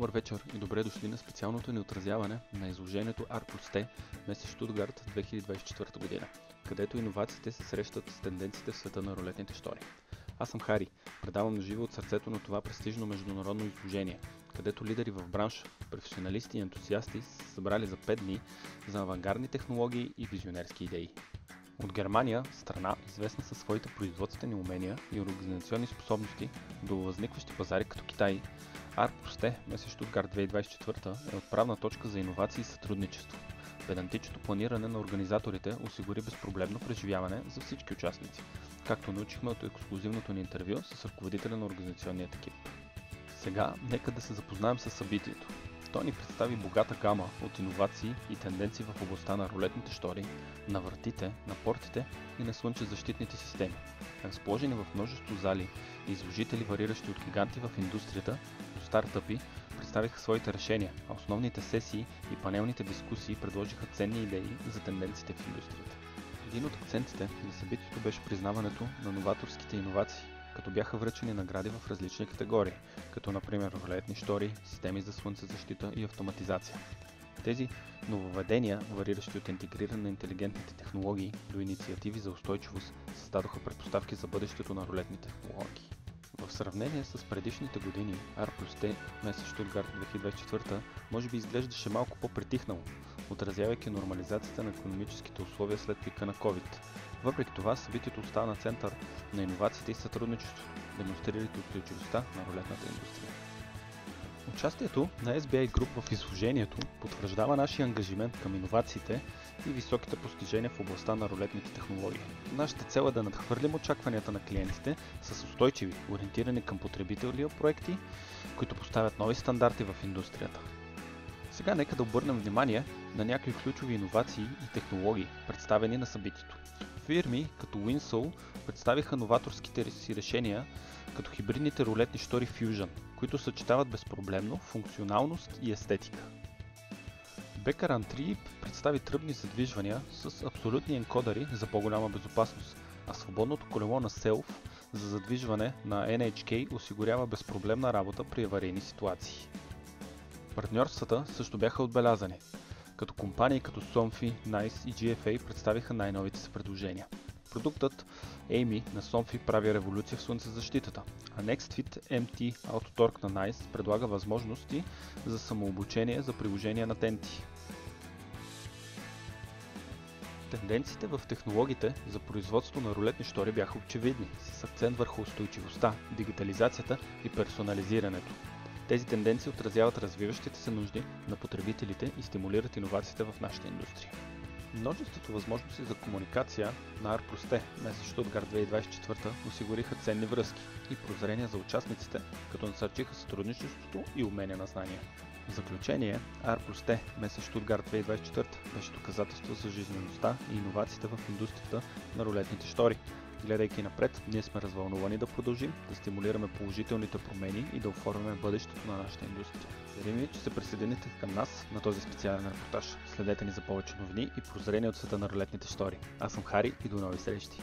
Добър вечер и добре дошли на специалното ни отразяване на изложението R+T месец Штутгарт 2024 година, където иновациите се срещат с тенденциите в света на рулетните щори. Аз съм Хари, предавам наживо от сърцето на това престижно международно изложение, където лидери в бранша, професионалисти и ентусиасти са събрали за 5 дни за авангардни технологии и визионерски идеи. От Германия, страна известна със своите производствени умения и организационни способности до възникващи пазари като Китай, R+T месец Штутгарт 2024 е отправна точка за иновации и сътрудничество. Педантичното планиране на организаторите осигури безпроблемно преживяване за всички участници, както научихме от ексклузивното ни интервю с ръководителя на организационният екип. Сега нека да се запознаем с събитието. Той ни представи богата гама от иновации и тенденции в областта на рулетните щори, на вратите, на портите и на слънчезащитните системи. Разположени в множество зали и изложители, вариращи от гиганти в индустрията до стартъпи, представиха своите решения, а основните сесии и панелните дискусии предложиха ценни идеи за тенденциите в индустрията. Един от акцентите на събитието беше признаването на новаторските иновации, като бяха връчени награди в различни категории, като например рулетни щори, системи за слънцезащита и автоматизация. Тези нововведения, вариращи от интегриране на интелигентните технологии до инициативи за устойчивост, създадоха предпоставки за бъдещето на рулетните технологии. В сравнение с предишните години, R+T месец Штутгарт 2024 може би изглеждаше малко по-притихнало, отразявайки нормализацията на икономическите условия след пика на COVID. Въпреки това, събитието остана център на иновациите и сътрудничеството, демонстрирайки устойчивостта на рулетната индустрия. Участието на SBI Group в изложението потвърждава нашия ангажимент към иновациите и високите постижения в областта на рулетните технологии. Нашата цел е да надхвърлим очакванията на клиентите с устойчиви, ориентирани към потребителия проекти, които поставят нови стандарти в индустрията. Сега нека да обърнем внимание на някои ключови иновации и технологии, представени на събитието. Фирми като Winsol представиха новаторските си решения, като хибридните рулетни щори Fusion, които съчетават безпроблемно функционалност и естетика. Becker & Tree представи тръбни задвижвания с абсолютни енкодери за по-голяма безопасност, а свободното колело на Self за задвижване на NHK осигурява безпроблемна работа при аварийни ситуации. Партньорствата също бяха отбелязани, като компании като Somfy, Nice и GFA представиха най-новите си предложения. Продуктът AMI на Somfy прави революция в слънцезащитата, а NextFit MT AutoTorque на Nice предлага възможности за самообучение за приложения на тенти. Тенденциите в технологиите за производство на рулетни щори бяха очевидни, с акцент върху устойчивостта, дигитализацията и персонализирането. Тези тенденции отразяват развиващите се нужди на потребителите и стимулират иновациите в нашата индустрия. Множеството възможности за комуникация на R+T месец Штутгарт 2024 осигуриха ценни връзки и прозрения за участниците, като насърчиха сътрудничеството и обмена на знания. В заключение, R+T месец Штутгарт 2024 беше доказателство за жизнеността и иновациите в индустрията на рулетните щори. Гледайки напред, ние сме развълнувани да продължим, да стимулираме положителните промени и да оформяме бъдещето на нашата индустрия. Верим ви, че се присъедините към нас на този специален репортаж. Следете ни за повече новини и прозрения от света на рулетните щори. Аз съм Хари и до нови срещи!